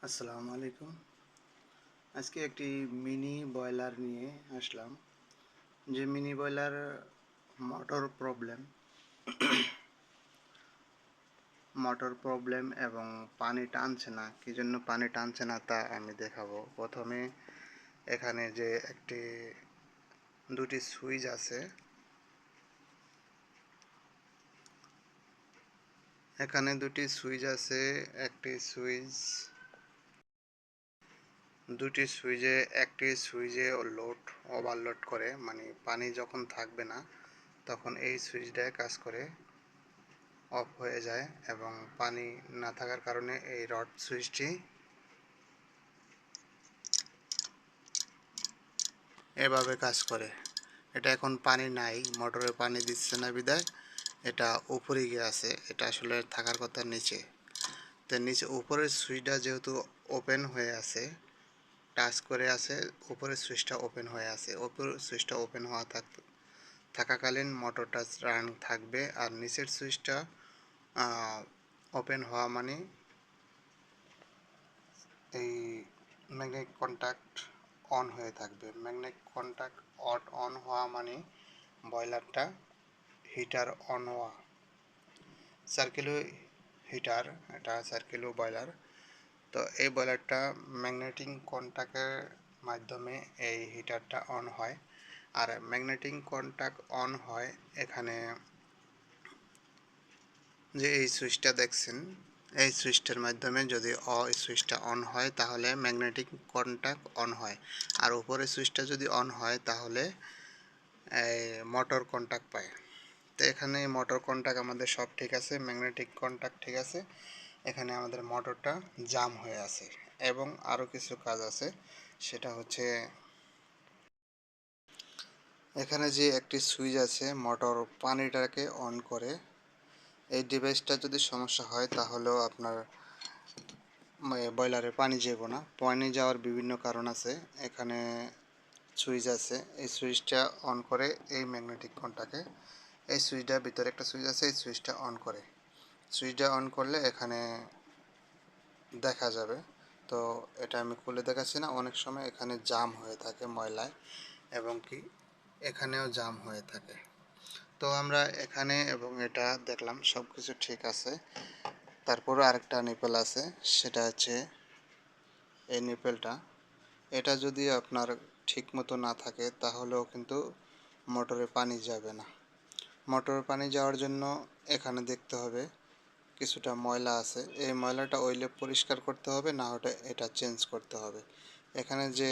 আসসালামু আলাইকুম। আজকে একটি মিনি বয়লার নিয়ে আসলাম। যে মিনি বয়লার মোটর প্রবলেম এবং পানি টানছে না। কি জন্য পানি টানছে না তা আমি দেখাবো। প্রথমে এখানে যে দুটি সুইচ আছে, এখানে দুটি সুইচ আছে। একটি সুইচ দুটি সুইচে একটি সুইচে লোড ওভারলোড করে, মানে পানি যখন থাকবে না তখন এই সুইচটায় কাজ করে অফ হয়ে যায়, এবং পানি না থাকার কারণে এই রড সুইচটি এভাবে কাজ করে। এটা এখন পানি নাই, মোটরে পানি দিচ্ছে না বিদায় এটা উপরে গিয়ে আছে। এটা আসলে থাকার কথা নিচে। তো নিচে উপরের সুইচটা যেহেতু ওপেন হয়ে আছে, টাচ করে আছে, উপরের সুইচটা ওপেন হয়ে আছে। উপরের সুইচটা ওপেন হওয়া থাকাকালীন মোটরটা রান থাকবে, আর নিচের সুইচটা ওপেন হওয়া মানে এই ম্যাগনেটিক কন্ট্যাক্ট অন হয়ে থাকবে। ম্যাগনেটিক কন্ট্যাক্ট অন হওয়া মানে বয়লারটা হিটার অন হওয়া। সার্কেলু হিটার, এটা সার্কেলু বয়লার। তো এই বয়লারটা ম্যাগনেটিক কন্ট্যাক্টের মাধ্যমে এই হিটারটা অন হয়। আর ম্যাগনেটিক কন্ট্যাক্ট অন হয় এখানে যে এই সুইচটা দেখছেন, এই সুইচটার মাধ্যমে যদি সুইচটা অন হয় তাহলে ম্যাগনেটিক কন্ট্যাক্ট অন হয়, আর উপরে সুইচটা যদি অন হয় তাহলে মোটর কন্ট্যাক্ট পায়। তো এখানে মোটর কন্ট্যাক্ট আমাদের সব ঠিক আছে, ম্যাগনেটিক কন্ট্যাক্ট ঠিক আছে। এখানে আমাদের মোটরটা জাম হয়ে আছে, এবং আরও কিছু কাজ আছে। সেটা হচ্ছে এখানে যে একটি সুইচ আছে মোটর পানিটাকে অন করে। এই ডিভাইসটা যদি সমস্যা হয় তাহলেও আপনার বয়লারে পানি যাব না। পানি যাওয়ার বিভিন্ন কারণ আছে। এখানে সুইচ আছে, এই সুইচটা অন করে এই ম্যাগনেটিক কোণটাকে, এই সুইচটার ভিতরে একটা সুইচ আছে, এই সুইচটা অন করে। সুইচটা অন করলে এখানে দেখা যাবে। তো এটা আমি খুলে দেখাচ্ছি না। অনেক সময় এখানে জাম হয়ে থাকে ময়লায়, এবং কি এখানেও জাম হয়ে থাকে। তো আমরা এখানে এবং এটা দেখলাম সব কিছু ঠিক আছে। তারপরে আরেকটা নিপেল আছে, সেটা হচ্ছে এই নিপেলটা। এটা যদি আপনার ঠিক মতো না থাকে তাহলেও কিন্তু মোটরে পানি যাবে না। মোটরে পানি যাওয়ার জন্য এখানে দেখতে হবে কিছুটা ময়লা আছে, এই ময়লাটা অয়েলে পরিষ্কার করতে হবে, না হলে এটা চেঞ্জ করতে হবে। এখানে যে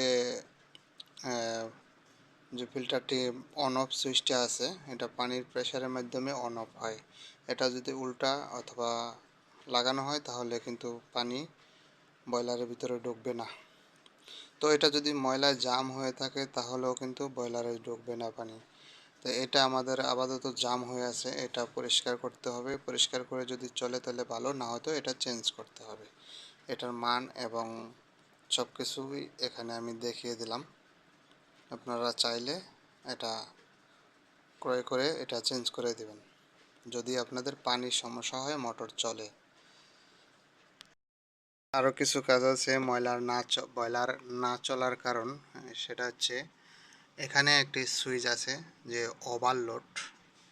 ফিল্টারটি অন অফ সুইচটা আছে, এটা পানির প্রেসারের মাধ্যমে অন অফ হয়। এটা যদি উল্টা অথবা লাগানো হয় তাহলে কিন্তু পানি বয়লারের ভিতরে ঢুকবে না। তো এটা যদি ময়লা জাম হয়ে থাকে তাহলেও কিন্তু বয়লারে ঢুকবে না পানি। তো এটা আমাদের আপাতত জাম হয়ে আছে, এটা পরিষ্কার করতে হবে। পরিষ্কার করে যদি চলে তাহলে ভালো, না হয়তো এটা চেঞ্জ করতে হবে। এটার মান এবং সব কিছুই এখানে আমি দেখিয়ে দিলাম। আপনারা চাইলে এটা ক্রয় করে এটা চেঞ্জ করে দেবেন যদি আপনাদের পানির সমস্যা হয়, মোটর চলে। আরও কিছু কাজ আছে বয়লার না চলার কারণ। সেটা হচ্ছে এখানে একটি সুইচ আছে যে ওভারলোড।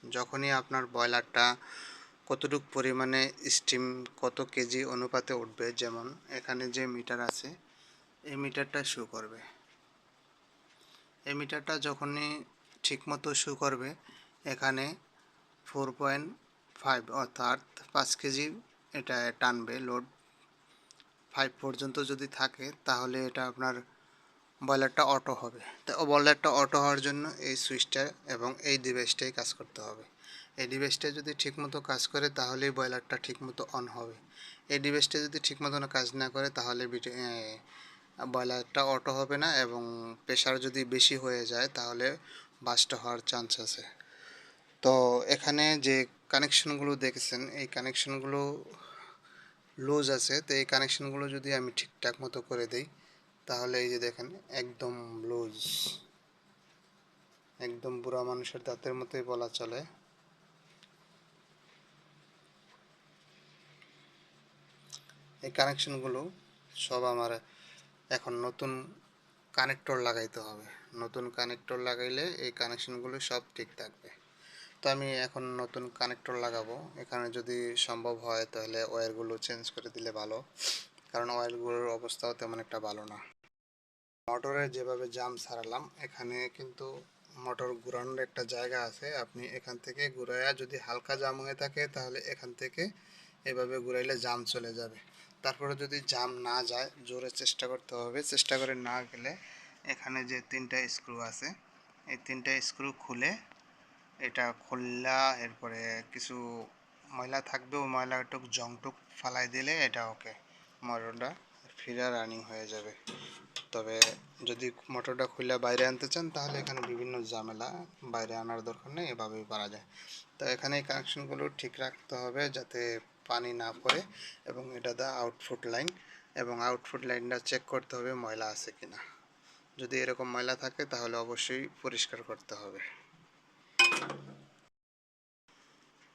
যখনই আপনার বয়লারটা কতটুক পরিমাণে স্টিম কত কেজি অনুপাতে উঠবে, যেমন এখানে যে মিটার আছে এই মিটারটা শো করবে। এই মিটারটা যখনই ঠিকমতো শো করবে, এখানে 4.5 অর্থাৎ 5 কেজি এটা টানবে। লোড 5 পর্যন্ত যদি থাকে তাহলে এটা আপনার বয়লারটা অটো হবে। তো বয়লারটা অটো হওয়ার জন্য এই সুইচটা এবং এই ডিভাইসটাই কাজ করতে হবে। এই ডিভাইসটা যদি ঠিকমতো কাজ করে তাহলেই বয়লারটা ঠিকমতো অন হবে। এই ডিভাইসটা যদি ঠিকমতো কাজ না করে তাহলে বয়লারটা অটো হবে না, এবং প্রেশার যদি বেশি হয়ে যায় তাহলে বাস্ট হওয়ার চান্স আছে। তো এখানে যে কানেকশনগুলো দেখেছেন এই কানেকশনগুলো লুজ আছে। তো এই কানেকশনগুলো যদি আমি ঠিকঠাক মতো করে দিই তাহলে এই যে দেখেন একদম লুজ, একদম বুড়া মানুষের দাঁতের মতোই বলা চলে। এই কানেকশনগুলো সব আমার এখন নতুন কানেক্টর লাগাইতে হবে। নতুন কানেক্টর লাগাইলে এই কানেকশনগুলো সব ঠিক থাকবে। তো আমি এখন নতুন কানেক্টর লাগাবো। এখানে যদি সম্ভব হয় তাহলে ওয়্যারগুলো চেঞ্জ করে দিলে ভালো, কারণ ওয়্যারগুলোর অবস্থাও তেমন একটা ভালো না। মোটরে যেভাবে জাম সারালাম, এখানে কিন্তু মোটর ঘুরানোর একটা জায়গা আছে। আপনি এখান থেকে ঘুরাইয়া যদি হালকা জাম হয়ে থাকে তাহলে এখান থেকে এভাবে ঘুরাইলে জাম চলে যাবে। তারপরে যদি জাম না যায়, জোরে চেষ্টা করতে হবে। চেষ্টা করে না গেলে এখানে যে 3টা স্ক্রু আছে, এই 3টা স্ক্রু খুলে এটা খুললা এরপরে কিছু ময়লা থাকবে, ওই ময়লাটুক জংটুক ফালাই দিলে এটা ওকে, মোটরটা ফিরা রানিং হয়ে যাবে। তবে যদি মোটরটা খুলে বাইরে আনতে চান তাহলে এখানে বিভিন্ন ঝামেলা, বাইরে আনার দরকার নেই, এভাবেই পারা যায়। তো এখানে এই কানেকশনগুলো ঠিক রাখতে হবে যাতে পানি না পড়ে, এবং এটা দা আউটপুট লাইন, এবং আউটপুট লাইনটা চেক করতে হবে ময়লা আছে কিনা। যদি এরকম ময়লা থাকে তাহলে অবশ্যই পরিষ্কার করতে হবে।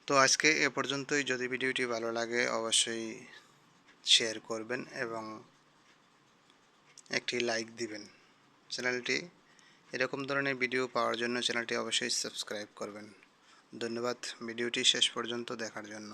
তো আজকে এ পর্যন্তই। যদি ভিডিওটি ভালো লাগে অবশ্যই শেয়ার করবেন এবং একটি লাইক দিবেন। চ্যানেলটি এরকম ধরনের ভিডিও পাওয়ার জন্য চ্যানেলটি অবশ্যই সাবস্ক্রাইব করবেন। ধন্যবাদ ভিডিওটি শেষ পর্যন্ত দেখার জন্য।